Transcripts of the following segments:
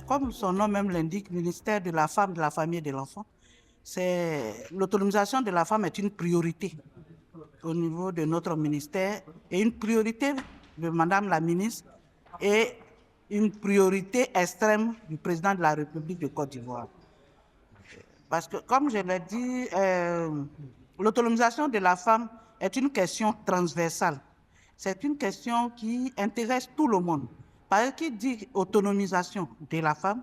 Comme son nom même l'indique, ministère de la Femme, de la Famille et de l'Enfant, l'autonomisation de la femme est une priorité au niveau de notre ministère et une priorité de Madame la ministre et une priorité extrême du président de la République de Côte d'Ivoire. Parce que, comme je l'ai dit, l'autonomisation de la femme est une question transversale. C'est une question qui intéresse tout le monde. Parce que qui dit autonomisation de la femme,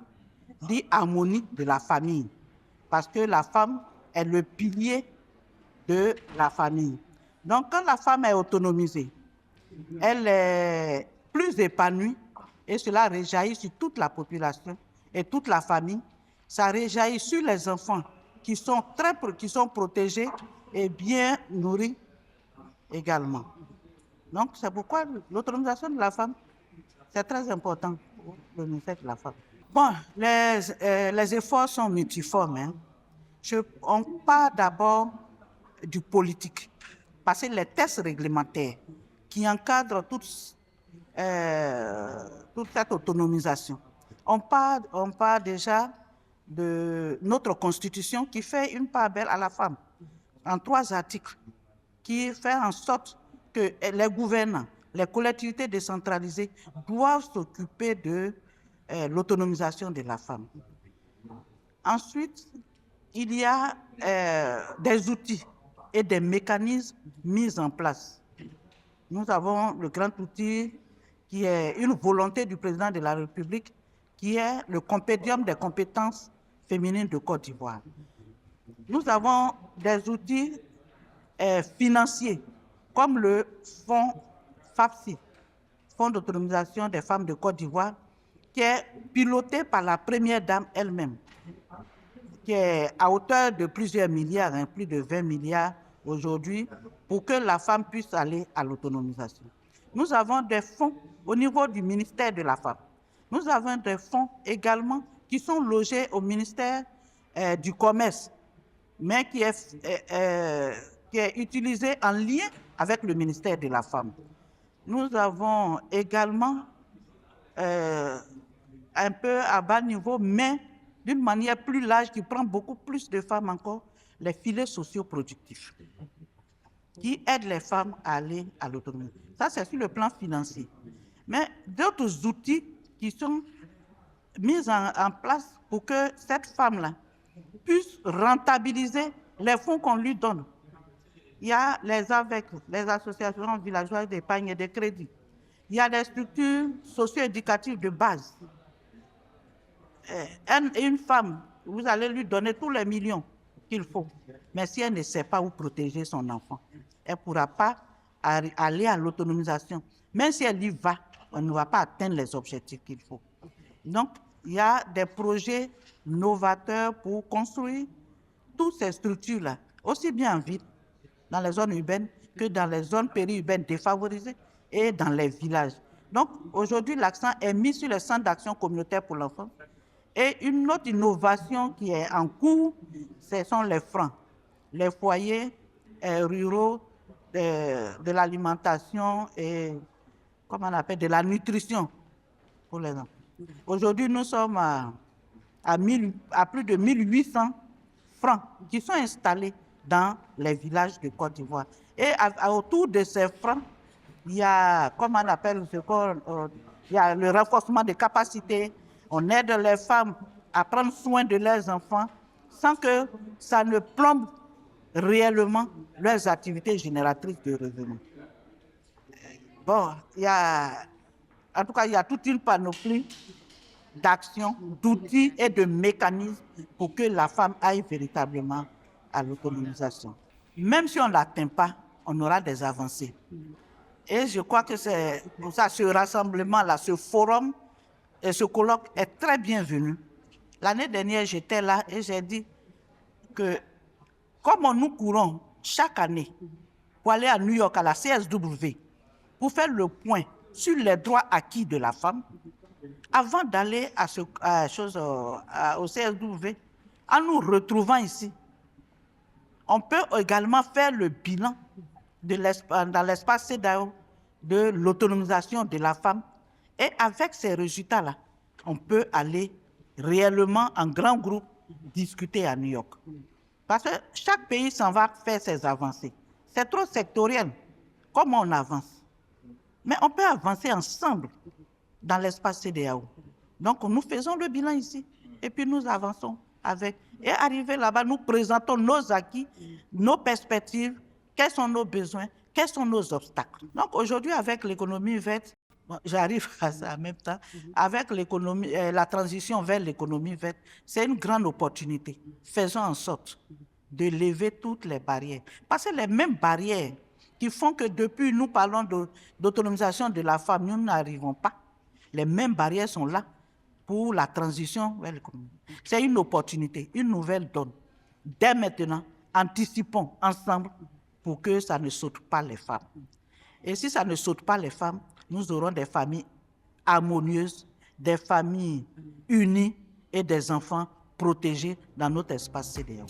dit harmonie de la famille. Parce que la femme est le pilier de la famille. Donc, quand la femme est autonomisée, elle est plus épanouie et cela rejaillit sur toute la population et toute la famille. Ça rejaillit sur les enfants qui sont protégés et bien nourris également. Donc, c'est pourquoi l'autonomisation de la femme, c'est très important pour le ministère de la femme. Bon, les efforts sont multiformes. Hein. On part d'abord du politique, parce que les tests réglementaires qui encadrent toute cette autonomisation. On part déjà de notre Constitution qui fait une part belle à la femme, en 3 articles, qui fait en sorte que les gouvernants, les collectivités décentralisées doivent s'occuper de l'autonomisation de la femme. Ensuite, il y a des outils et des mécanismes mis en place. Nous avons le grand outil qui est une volonté du président de la République, qui est le Compendium des compétences féminines de Côte d'Ivoire. Nous avons des outils financiers, comme le fonds FAFSI, Fonds d'autonomisation des femmes de Côte d'Ivoire, qui est piloté par la première dame elle-même, qui est à hauteur de plusieurs milliards, hein, plus de 20 milliards aujourd'hui, pour que la femme puisse aller à l'autonomisation. Nous avons des fonds au niveau du ministère de la Femme. Nous avons des fonds également qui sont logés au ministère du Commerce, mais qui est utilisé en lien avec le ministère de la Femme. Nous avons également, un peu à bas niveau, mais d'une manière plus large, qui prend beaucoup plus de femmes encore, les filets socioproductifs, qui aident les femmes à aller à l'autonomie. Ça, c'est sur le plan financier. Mais d'autres outils qui sont mis en place pour que cette femme-là puisse rentabiliser les fonds qu'on lui donne. Il y a les AVEC, les associations villageoises d'épargne et de crédit. Il y a des structures socio-éducatives de base. Une femme, vous allez lui donner tous les millions qu'il faut. Mais si elle ne sait pas où protéger son enfant, elle ne pourra pas aller à l'autonomisation. Même si elle y va, on ne va pas atteindre les objectifs qu'il faut. Donc, il y a des projets novateurs pour construire toutes ces structures-là, aussi bien en ville, dans les zones urbaines, que dans les zones périurbaines défavorisées et dans les villages. Donc, aujourd'hui, l'accent est mis sur les centres d'action communautaire pour l'enfant. Et une autre innovation qui est en cours, ce sont les francs, les foyers ruraux de l'alimentation et, comment on appelle, de la nutrition pour les enfants. Aujourd'hui, nous sommes à plus de 1800 francs qui sont installés dans les villages de Côte d'Ivoire. Et autour de ces francs, il y a, comment on appelle, il y a le renforcement des capacités. On aide les femmes à prendre soin de leurs enfants sans que ça ne plombe réellement leurs activités génératrices de revenus. Bon, en tout cas, il y a toute une panoplie d'actions, d'outils et de mécanismes pour que la femme aille véritablement à l'autonomisation. Même si on ne l'atteint pas, on aura des avancées. Et je crois que c'est pour ça ce rassemblement-là, ce forum et ce colloque est très bienvenu. L'année dernière, j'étais là et j'ai dit que comme nous courons chaque année pour aller à New York à la CSW pour faire le point sur les droits acquis de la femme, avant d'aller au CSW, en nous retrouvant ici, on peut également faire le bilan dans l'espace CEDEAO de l'autonomisation de la femme. Et avec ces résultats-là, on peut aller réellement en grand groupe discuter à New York. Parce que chaque pays s'en va faire ses avancées. C'est trop sectoriel. Comment on avance? Mais on peut avancer ensemble dans l'espace CEDEAO. Donc, nous faisons le bilan ici et puis nous avançons avec. Et arrivé là-bas, nous présentons nos acquis, nos perspectives, quels sont nos besoins, quels sont nos obstacles. Donc, aujourd'hui, avec l'économie verte, j'arrive à ça en même temps, avec l'économie, la transition vers l'économie verte, c'est une grande opportunité. Faisons en sorte de lever toutes les barrières. Parce que les mêmes barrières qui font que depuis nous parlons d'autonomisation de la femme, nous n'arrivons pas. Les mêmes barrières sont là pour la transition vers l'économie. C'est une opportunité, une nouvelle donne. Dès maintenant, anticipons ensemble pour que ça ne saute pas les femmes. Et si ça ne saute pas les femmes, nous aurons des familles harmonieuses, des familles unies et des enfants protégés dans notre espace CEDEAO.